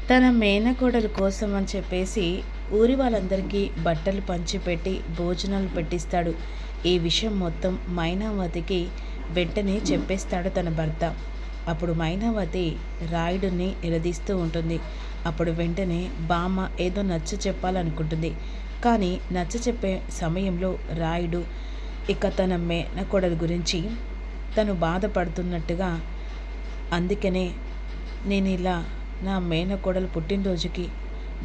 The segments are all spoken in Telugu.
తన మేనకోడలు కోసం అని చెప్పేసి ఊరి వాళ్ళందరికీ బట్టలు పంచిపెట్టి భోజనాలు పెట్టిస్తాడు. ఈ విషయం మొత్తం మైనావతికి వెంటనే చెప్పేస్తాడు తన భర్త. అప్పుడు మైనావతి రాయుడిని నిలదీస్తూ ఉంటుంది. అప్పుడు వెంటనే బామ్మ ఏదో నచ్చ చెప్పాలనుకుంటుంది. కానీ నచ్చ చెప్పే సమయంలో రాయుడు ఇక తన మేనకోడలు గురించి తను బాధపడుతున్నట్టుగా, అందుకనే నేను ఇలా నా మేనకోడలు పుట్టినరోజుకి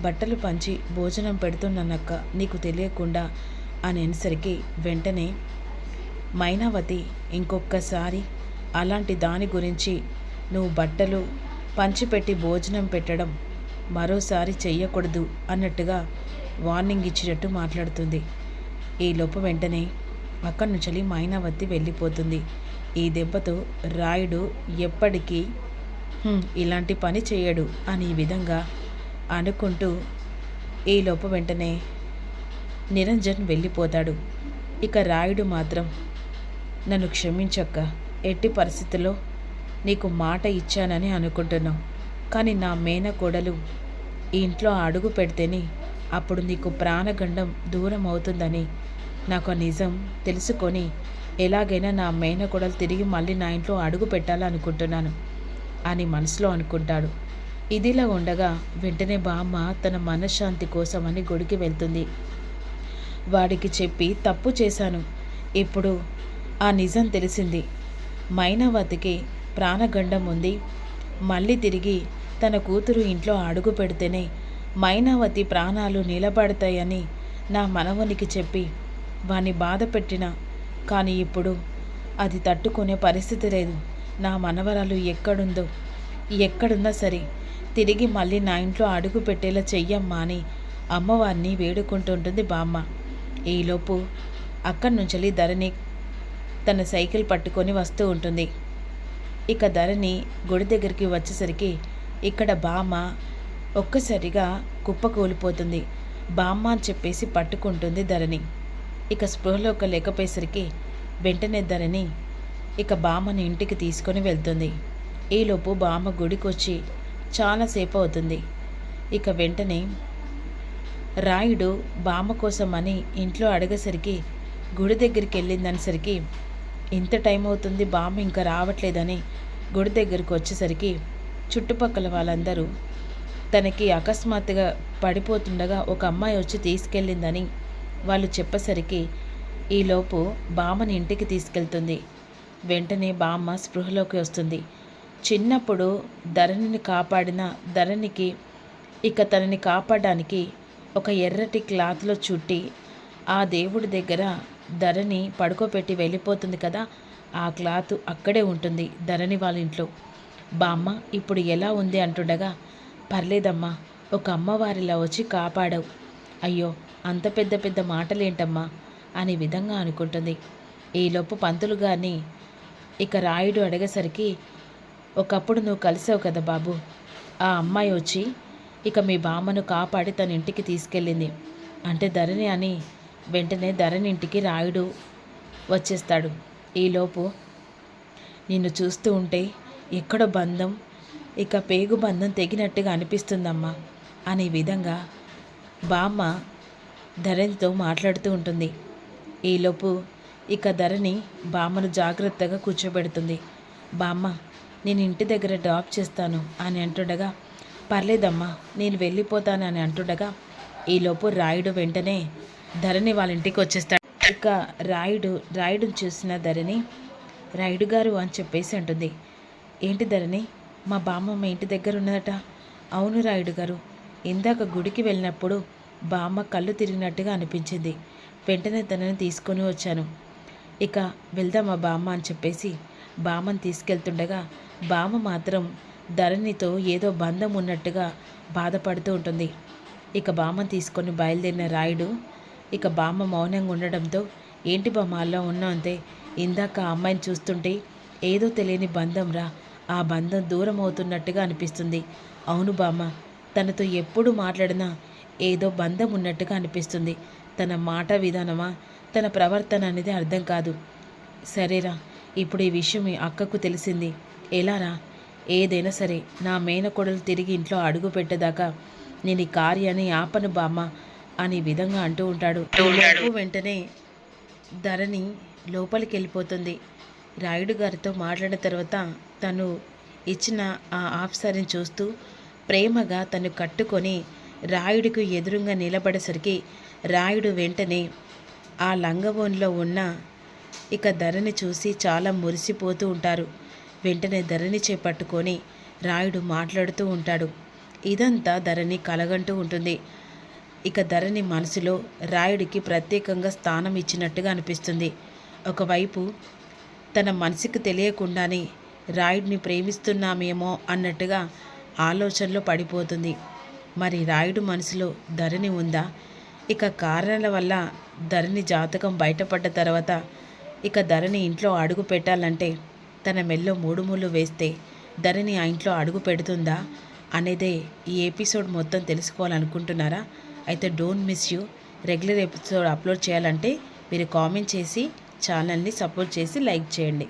బట్టలు పంచి భోజనం పెడుతున్నానక్క, నీకు తెలియకుండా అని అనేసరికి వెంటనే మైనావతి ఇంకొకసారి అలాంటి దాని గురించి నువ్వు బట్టలు పంచిపెట్టి భోజనం పెట్టడం మరోసారి చెయ్యకూడదు అన్నట్టుగా వార్నింగ్ ఇచ్చినట్టు మాట్లాడుతుంది. ఈ లోపు వెంటనే అక్కడి నుంచి మైనావతి వెళ్ళిపోతుంది. ఈ దెబ్బతో రాయుడు ఎప్పటికీ ఇలాంటి పని చేయడు అని ఈ విధంగా అనుకుంటూ ఈలోపు వెంటనే నిరంజన్ వెళ్ళిపోతాడు. ఇక రాయుడు మాత్రం, నన్ను క్షమించక్క, ఎట్టి పరిస్థితుల్లో నీకు మాట ఇచ్చానని అనుకుంటున్నావు, కానీ నా మేనకోడలు ఈ ఇంట్లో అడుగు పెడితేనే అప్పుడు నీకు ప్రాణగండం దూరం అవుతుందని నాకు నిజం తెలుసుకొని ఎలాగైనా నా మేనకోడలు తిరిగి మళ్ళీ నా ఇంట్లో అడుగు పెట్టాలనుకుంటున్నాను అని మనసులో అనుకుంటాడు. ఇదిలా ఉండగా వెంటనే బామ్మ తన మనశ్శాంతి కోసమని గుడికి వెళ్తుంది. వాడికి చెప్పి తప్పు చేశాను, ఇప్పుడు ఆ నిజం తెలిసింది, మైనావతికి ప్రాణగండం ఉంది, మళ్ళీ తిరిగి తన కూతురు ఇంట్లో అడుగు పెడితేనే మైనావతి ప్రాణాలు నిలబడతాయని నా మనవనికి చెప్పి వాణ్ణి బాధ పెట్టిన, కానీ ఇప్పుడు అది తట్టుకునే పరిస్థితి లేదు. నా మనవరాలు ఎక్కడున్నా సరే తిరిగి మళ్ళీ నా ఇంట్లో అడుగు పెట్టేలా చెయ్యమ్మా అని అమ్మవారిని వేడుకుంటుంటుంది బామ్మ. ఈలోపు అక్కడి నుంచి ధరణి తన సైకిల్ పట్టుకొని వస్తూ ఉంటుంది. ఇక ధరణి గుడి దగ్గరికి వచ్చేసరికి ఇక్కడ బామ్మ ఒక్కసారిగా కుప్పకూలిపోతుంది. బామ్మ అని చెప్పేసి పట్టుకుంటుంది ధరణి. ఇక స్పృహలోకి లేకపోయేసరికి వెంటనే ధరణి ఇక బామ్మని ఇంటికి తీసుకొని వెళ్తుంది. ఈలోపు బామ్మ గుడికొచ్చి చాలాసేపు అవుతుంది. ఇక వెంటనే రాయుడు బామ్మ కోసమని ఇంట్లో అడగసరికి గుడి దగ్గరికి వెళ్ళిందనేసరికి ఇంత టైం అవుతుంది, బామ్మ ఇంకా రావట్లేదని గుడి దగ్గరికి వచ్చేసరికి చుట్టుపక్కల వాళ్ళందరూ తనకి అకస్మాత్తుగా పడిపోతుండగా ఒక అమ్మాయి వచ్చి తీసుకెళ్ళిందని వాళ్ళు చెప్పేసరికి ఈలోపు బామ్మని ఇంటికి తీసుకెళ్తుంది. వెంటనే బామ్మ స్పృహలోకి వస్తుంది. చిన్నప్పుడు ధరణిని కాపాడిన ధరణికి ఇక తనని కాపాడడానికి ఒక ఎర్రటి క్లాత్లో చుట్టి ఆ దేవుడి దగ్గర ధరణి పడుకోబెట్టి వెళ్ళిపోతుంది కదా, ఆ క్లాత్ అక్కడే ఉంటుంది ధరణి వాళ్ళ ఇంట్లో. బామ్మ ఇప్పుడు ఎలా ఉంది అంటుండగా, పర్లేదమ్మా, ఒక అమ్మవారిలా వచ్చి కాపాడవు, అయ్యో అంత పెద్ద పెద్ద మాటలేంటమ్మా అనే విధంగా అనుకుంటుంది. ఈలోపు పంతులు గారిని ఇక రాయుడు అడిగేసరికి, ఒకప్పుడు నువ్వు కలిసావు కదా బాబు, ఆ అమ్మాయి వచ్చి ఇక మీ బామ్మను కాపాడి తన ఇంటికి తీసుకెళ్ళింది అంటే ధరణి అని వెంటనే ధరణి ఇంటికి రాయుడు వచ్చేస్తాడు. ఈలోపు నిన్ను చూస్తూ ఉంటే ఎక్కడో బంధం, ఇక పేగు బంధం తెగినట్టుగా అనిపిస్తుందమ్మా అనే విధంగా బామ్మ ధరణితో మాట్లాడుతూ ఉంటుంది. ఈలోపు ఇక ధరణి బామ్మను జాగ్రత్తగా కూర్చోబెడుతుంది. బామ్మ, నేను ఇంటి దగ్గర డ్రాప్ చేస్తాను అని అంటుండగా, పర్లేదమ్మా నేను వెళ్ళిపోతాను అని అంటుండగా ఈలోపు రాయుడు వెంటనే ధరణి వాళ్ళ ఇంటికి వచ్చేస్తాడు. ఇక రాయుడుని చూసిన ధరణి, రాయుడు గారు అని చెప్పేసి అంటుంది. ఏంటి ధరణి, మా బామ్మ మీ ఇంటి దగ్గర ఉన్నదట? అవును రాయుడు గారు, ఇందాక గుడికి వెళ్ళినప్పుడు బామ్మ కళ్ళు తిరిగినట్టుగా అనిపించింది, వెంటనే తనని తీసుకొని వచ్చాను, ఇక వెళ్దామా బామ్మ అని చెప్పేసి బామ్మని తీసుకెళ్తుండగా బామ్మ మాత్రం ధరణితో ఏదో బంధం ఉన్నట్టుగా బాధపడుతూ ఉంటుంది. ఇక బామ్మని తీసుకొని బయలుదేరిన రాయుడు ఇక బామ్మ మౌనంగా ఉండడంతో, ఏంటి బామ్మ అలా ఉన్నావు అంతే, ఇందాక ఆ అమ్మాయిని చూస్తుంటే ఏదో తెలియని బంధం రా, ఆ బంధం దూరం అవుతున్నట్టుగా అనిపిస్తుంది. అవును బామ్మ, తనతో ఎప్పుడు మాట్లాడినా ఏదో బంధం ఉన్నట్టుగా అనిపిస్తుంది, తన మాట విధానమా తన ప్రవర్తన అనేది అర్థం కాదు. సరేరా, ఇప్పుడు ఈ విషయం మీ అక్కకు తెలిసింది, ఎలారా, ఏదైనా సరే నా మేనకోడలు తిరిగి ఇంట్లో అడుగు పెట్టేదాకా నేను ఈ కార్యాన్ని ఆపను బామ్మ అనే విధంగా అంటూ ఉంటాడు. వెంటనే ధరణి లోపలికి వెళ్ళిపోతుంది. రాయుడు గారితో మాట్లాడిన తర్వాత తను ఇచ్చిన ఆ ఆఫీసర్ని చూస్తూ ప్రేమగా తను కట్టుకొని రాయుడికి ఎదురుగా నిలబడేసరికి రాయుడు వెంటనే ఆ లంగవోన్లో ఉన్న ఇక ధరణి చూసి చాలా మురిసిపోతూ ఉంటారు. వెంటనే ధరణి చేపట్టుకొని రాయుడు మాట్లాడుతూ ఉంటాడు. ఇదంతా ధరణి కలగంటూ ఉంటుంది. ఇక ధరణి మనసులో రాయుడికి ప్రత్యేకంగా స్థానం ఇచ్చినట్టుగా అనిపిస్తుంది. ఒకవైపు తన మనసుకు తెలియకుండానే రాయుడిని ప్రేమిస్తున్నామేమో అన్నట్టుగా ఆలోచనలో పడిపోతుంది. మరి రాయుడు మనసులో ధరణి ఉందా? ఇక కారణాల వల్ల ధరణి జాతకం బయటపడ్డ తర్వాత ఇక ధరణి ఇంట్లో అడుగు పెట్టాలంటే తన మెల్లో 3 ముళ్ళు వేస్తే ధరణి ఆ ఇంట్లో అడుగు పెడుతుందా అనేదే ఈ ఎపిసోడ్ మొత్తం తెలుసుకోవాలనుకుంటున్నారా? అయితే don't miss you. Regular episode upload చేయాలంటే మీరు కామెంట్ చేసి ఛానల్ని సపోర్ట్ చేసి లైక్ చేయండి.